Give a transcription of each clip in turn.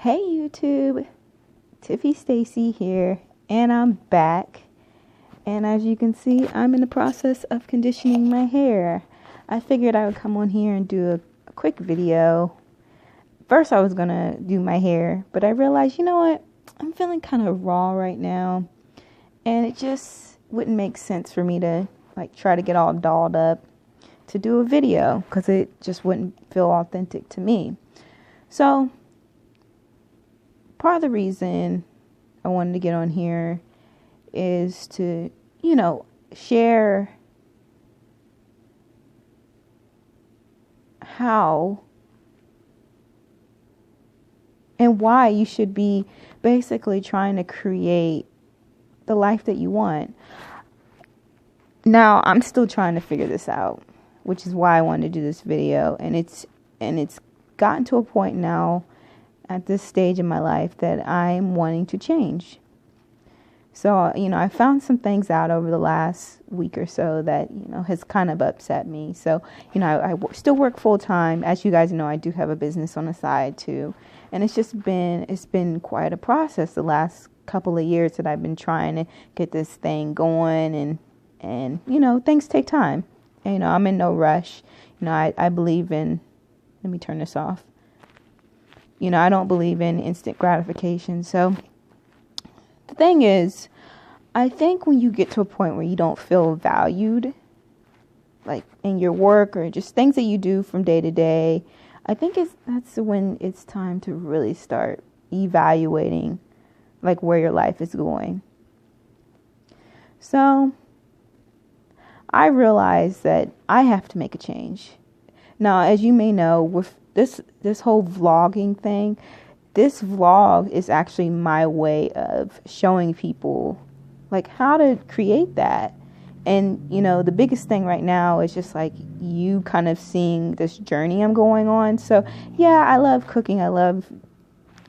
Hey YouTube, Tiffy Stacy here, and I'm back. And as you can see, I'm in the process of conditioning my hair. I figured I would come on here and do a quick video. First I was gonna do my hair, but I realized, you know what? I'm feeling kind of raw right now, and it just wouldn't make sense for me to try to get all dolled up to do a video because it just wouldn't feel authentic to me. So part of the reason I wanted to get on here is to, share how and why you should be basically trying to create the life that you want. Now, I'm still trying to figure this out, which is why I wanted to do this video. And it's gotten to a point now at this stage in my life that I'm wanting to change. So, I found some things out over the last week or so that, has kind of upset me. So, I still work full time. As you guys know, I do have a business on the side too. And it's been quite a process the last couple of years that I've been trying to get this thing going and things take time. And, I'm in no rush. I believe in, let me turn this off. I don't believe in instant gratification. So the thing is, I think when you get to a point where you don't feel valued, like in your work or just things that you do from day to day, I think that's when it's time to really start evaluating where your life is going. So I realized that I have to make a change. Now, as you may know, with this whole vlogging thing, this vlog is actually my way of showing people how to create that. And, the biggest thing right now is just you kind of seeing this journey I'm going on. So yeah, I love cooking. I love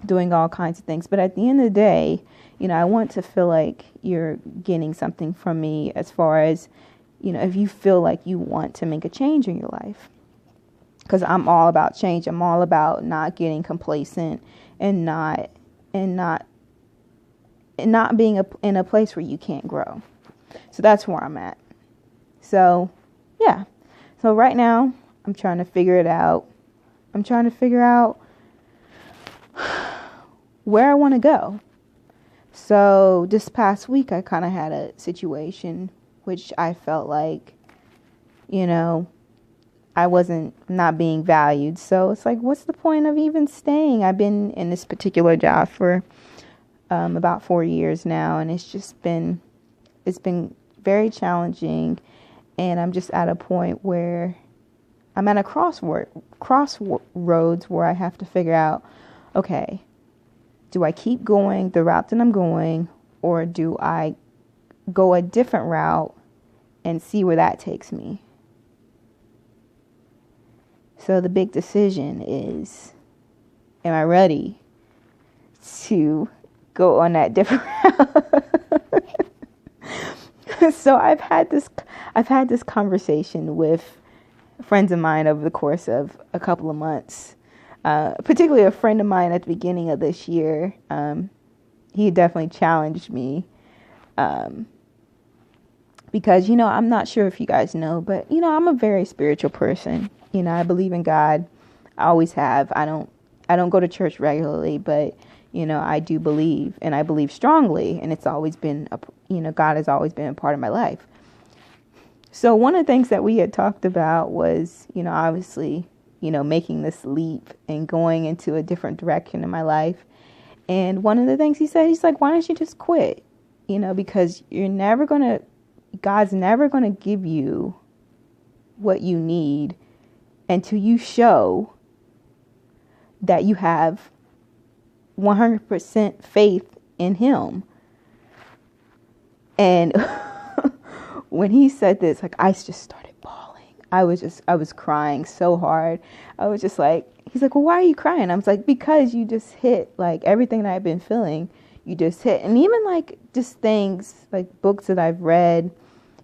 doing all kinds of things. But at the end of the day, I want to feel like you're getting something from me as far as, if you feel like you want to make a change in your life. Because I'm all about change. I'm all about not getting complacent and not being in a place where you can't grow. So that's where I'm at. So, yeah. So right now, I'm trying to figure it out. I'm trying to figure out where I want to go. So this past week, I kind of had a situation which I felt like, I wasn't not being valued. So it's what's the point of even staying? I've been in this particular job for about 4 years now, and it's been very challenging. And I'm just at a point where I'm at a crossroads where I have to figure out, okay, do I keep going the route that I'm going, or do I go a different route and see where that takes me? So the big decision is, am I ready to go on that different route? So I've had this conversation with friends of mine over the course of a couple of months. Particularly a friend of mine at the beginning of this year. He definitely challenged me. Because, I'm not sure if you guys know, but, I'm a very spiritual person. I believe in God. I always have. I don't go to church regularly, but, I do believe, and I believe strongly. And it's always been, God has always been a part of my life. So one of the things that we had talked about was, obviously, making this leap and going into a different direction in my life. And one of the things he said, he's like, why don't you just quit? Because God's never going to give you what you need until you show that you have 100% faith in Him. And when he said this, I just started bawling. I was crying so hard. I was just he's like, well, why are you crying? I was like, because you just hit everything that I've been feeling. You just hit. And even just things books that I've read,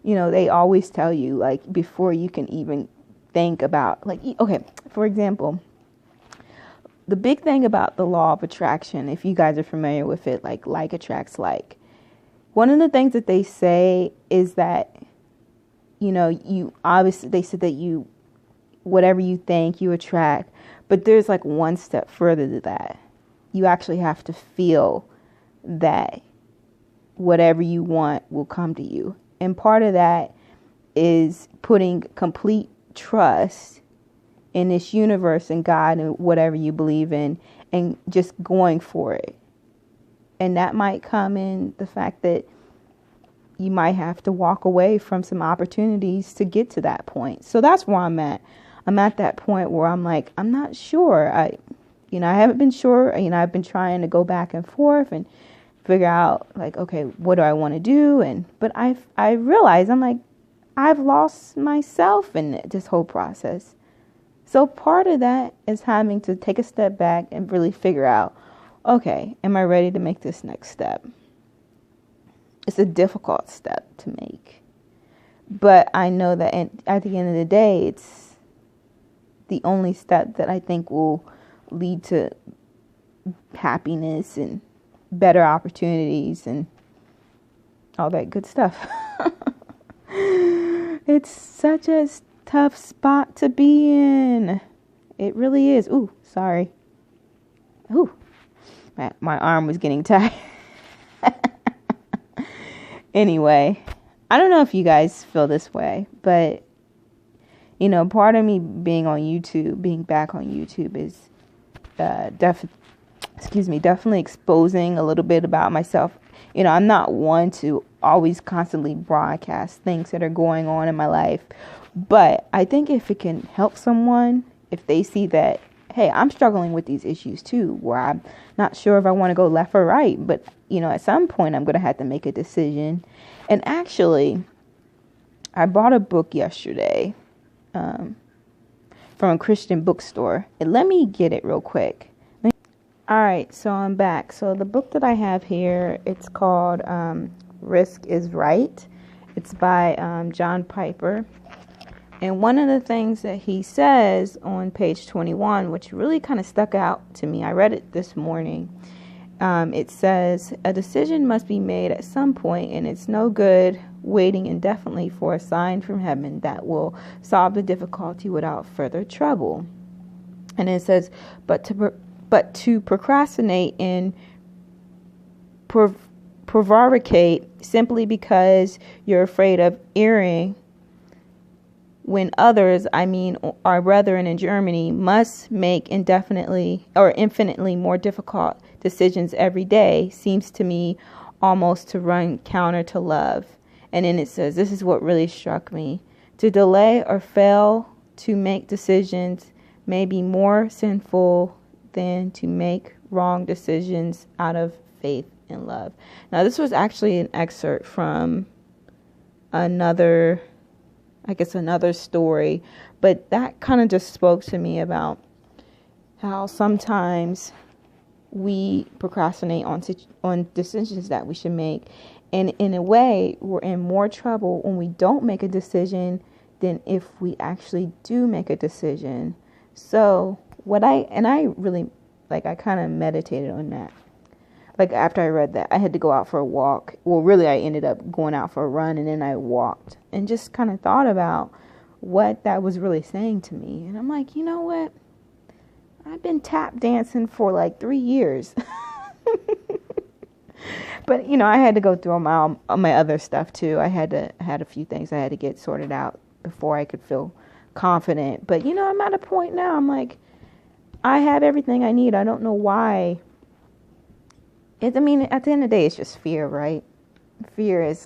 they always tell you before you can even think about okay, for example, the big thing about the law of attraction, if you guys are familiar with it, like attracts like, one of the things that they say is that, you obviously, they said that whatever you think, you attract, but there's like one step further to that. You actually have to feel that whatever you want will come to you. And part of that is putting complete trust in this universe and God and whatever you believe in, and just going for it. And that might come in the fact that you might have to walk away from some opportunities to get to that point. So that's where I'm at. I'm at that point where I'm like, I'm not sure. I haven't been sure. I've been trying to go back and forth and figure out like, okay, what do I want to do? But I realize I'm like, I've lost myself in this whole process. So part of that is having to take a step back and really figure out, okay, am I ready to make this next step? It's a difficult step to make. But I know that at the end of the day, it's the only step that I think will lead to happiness and better opportunities and all that good stuff. It's such a tough spot to be in. It really is. Ooh, sorry. Ooh, my arm was getting tired. Anyway, I don't know if you guys feel this way, but part of me being back on YouTube is definitely exposing a little bit about myself. I'm not one to always constantly broadcast things that are going on in my life, but I think if it can help someone, if they see that, hey, I'm struggling with these issues too, where I'm not sure if I want to go left or right, but at some point I'm going to have to make a decision. And actually, I bought a book yesterday from a Christian bookstore. And let me get it real quick. All right, so I'm back. So the book that I have here, it's called Risk is Right. It's by John Piper. And one of the things that he says on page 21, which really kind of stuck out to me, I read it this morning. It says, a decision must be made at some point, and it's no good waiting indefinitely for a sign from heaven that will solve the difficulty without further trouble. And it says, but to procrastinate and prevaricate simply because you're afraid of erring when others, our brethren in Germany, must make infinitely more difficult decisions every day, seems to me almost to run counter to love. And then it says, this is what really struck me. To delay or fail to make decisions may be more sinful than to make wrong decisions out of faith and love. Now, this was actually an excerpt from another story, but that kind of just spoke to me about how sometimes we procrastinate on decisions that we should make, and in a way we're in more trouble when we don't make a decision than if we actually do make a decision. So I really I kind of meditated on that. After I read that, I had to go out for a walk. Well, really, I ended up going out for a run, and then I walked and just kind of thought about what that was really saying to me. And I'm like, you know what? I've been tap dancing for 3 years. But, I had to go through all my other stuff too. I had a few things I had to get sorted out before I could feel confident. But, I'm at a point now. I'm like, I have everything I need. I don't know why. At the end of the day, it's just fear, right? Fear is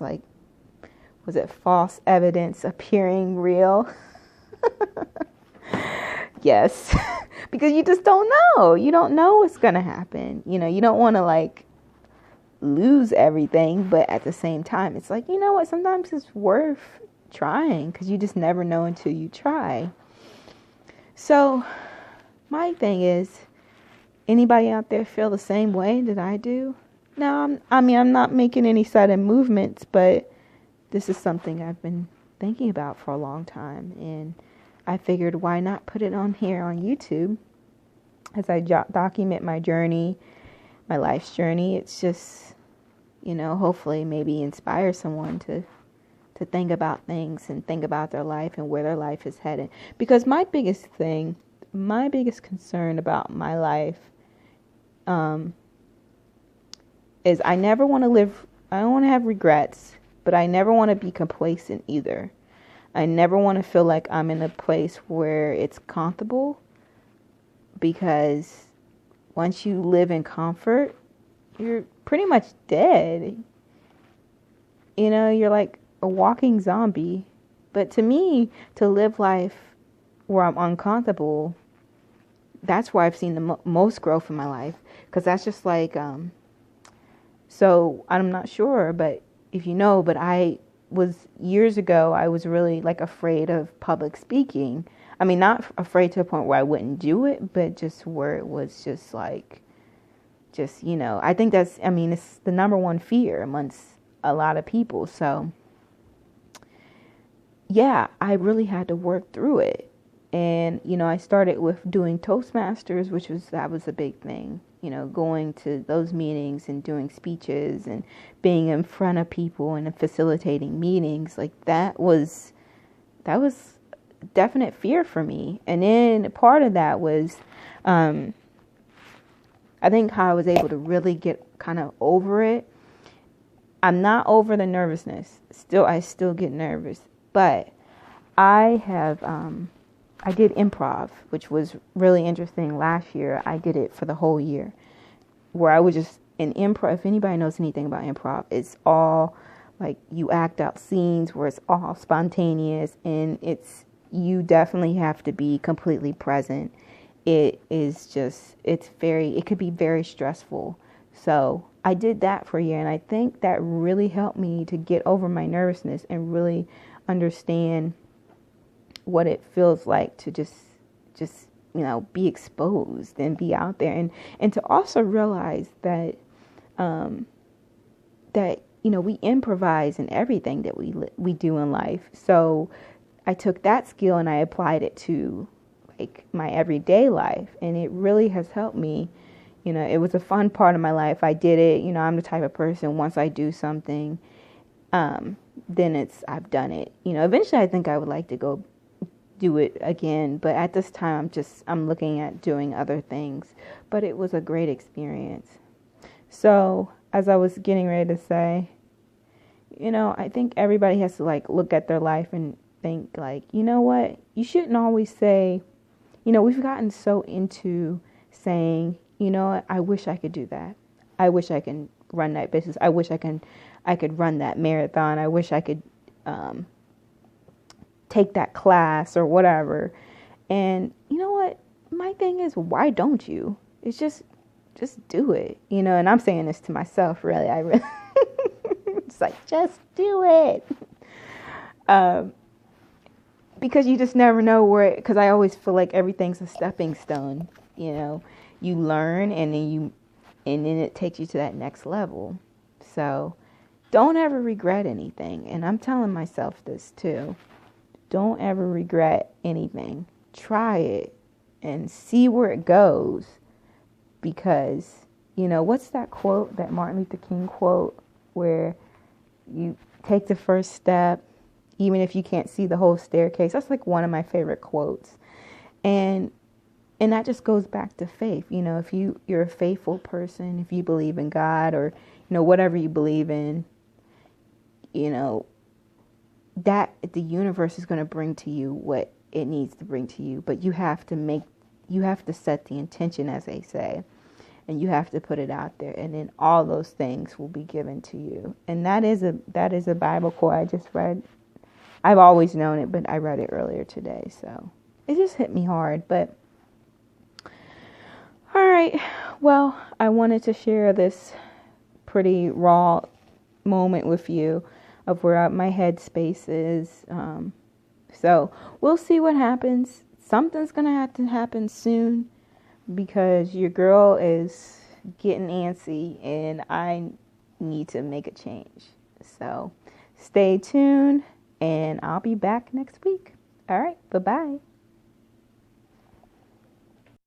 was it false evidence appearing real? Yes. Because you just don't know. You don't know what's going to happen. You don't want to lose everything, but at the same time, it's what? Sometimes it's worth trying because you just never know until you try. So my thing is, anybody out there feel the same way that I do? No, I'm not making any sudden movements, but this is something I've been thinking about for a long time, and I figured why not put it on here on YouTube as I document my journey, my life's journey, it's just, hopefully maybe inspire someone to think about things and think about their life and where their life is headed. Because my biggest concern about my life is I don't want to have regrets, but I never want to be complacent either. I never want to feel like I'm in a place where it's comfortable, because once you live in comfort, you're pretty much dead. You're like a walking zombie. But to me, to live life where I'm uncomfortable, that's where I've seen the most growth in my life. Because that's just like, so I'm not sure, but if you know, but years ago, I was really like afraid of public speaking. I mean, not afraid to a point where I wouldn't do it, but just where it was just like, I think it's the number one fear amongst a lot of people. So yeah, I really had to work through it. And, I started with doing Toastmasters, that was a big thing, going to those meetings and doing speeches and being in front of people and facilitating meetings. Like that was definite fear for me. And then part of that was, I think how I was able to really get kind of over it. I'm not over the nervousness. I still get nervous, but I did improv, which was really interesting last year. I did it for the whole year, where I was just in improv. If anybody knows anything about improv, it's all like you act out scenes where it's all spontaneous, and you definitely have to be completely present. It could be very stressful. So I did that for a year, and I think that really helped me to get over my nervousness and really understand what it feels like to just be exposed and be out there, and to also realize that we improvise in everything that we do in life. So I took that skill and I applied it to like my everyday life, and it really has helped me. It was a fun part of my life. I did it. I'm the type of person, once I do something, then I've done it. Eventually I think I would like to go do it again, but at this time I'm looking at doing other things. But it was a great experience. So as I was getting ready to say, I think everybody has to like look at their life and think like, you know what, you shouldn't always say, we've gotten so into saying, I wish I could do that. I wish I can run that business. I wish I could run that marathon. I wish I could take that class or whatever. And you know what? My thing is, why don't you? It's just do it. And I'm saying this to myself, really. It's like, just do it. Because you just never know because I always feel like everything's a stepping stone. You learn and then it takes you to that next level. So don't ever regret anything. And I'm telling myself this too. Don't ever regret anything. Try it and see where it goes. Because, what's that quote, that Martin Luther King quote, where you take the first step, even if you can't see the whole staircase? That's like one of my favorite quotes. And that just goes back to faith. If you're a faithful person, if you believe in God or, whatever you believe in, that the universe is going to bring to you what it needs to bring to you. But you have to set the intention, as they say, and you have to put it out there, and then all those things will be given to you. And that is a Bible quote I just read. I've always known it, but I read it earlier today, so it just hit me hard. But all right, well, I wanted to share this pretty raw moment with you of where my headspace is. So we'll see what happens. Something's going to have to happen soon, because your girl is getting antsy and I need to make a change. So stay tuned and I'll be back next week. All right, bye-bye.